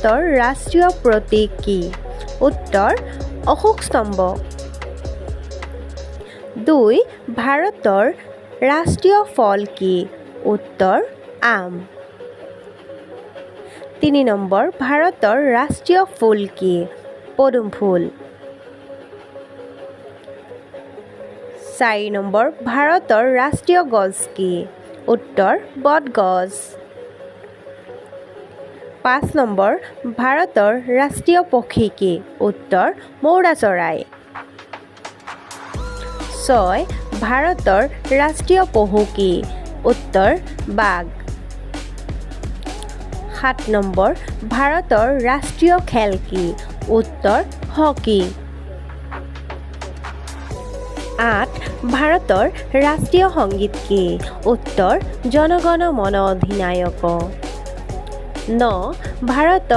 ভাৰতৰ ৰাষ্ট্ৰীয় প্ৰতীক কি? উত্তৰ অশোক স্তম্ভ। 2. ভাৰতৰ ৰাষ্ট্ৰীয় ফল কি? উত্তৰ আম। 3 নম্বৰ, ভাৰতৰ ৰাষ্ট্ৰীয় ফুল কি? পদুম ফুল। 4 নম্বৰ, ভাৰতৰ ৰাষ্ট্ৰীয় গছ কি? উত্তৰ বটগছ। 5 নম্বৰ, ভাৰতৰ ৰাষ্ট্ৰীয় পক্ষী কি? উত্তৰ মৌৰা চৰাই। 6. ভাৰতৰ ৰাষ্ট্ৰীয় পশু কি? উত্তৰ বাঘ। 7 নম্বৰ, ভাৰতৰ ৰাষ্ট্ৰীয় খেল কি? উত্তৰ হকী। 8. ভাৰতৰ ৰাষ্ট্ৰীয় সংগীত কি? উত্তৰ জন গণ মন অধিনায়ক। 9. ভাৰতৰ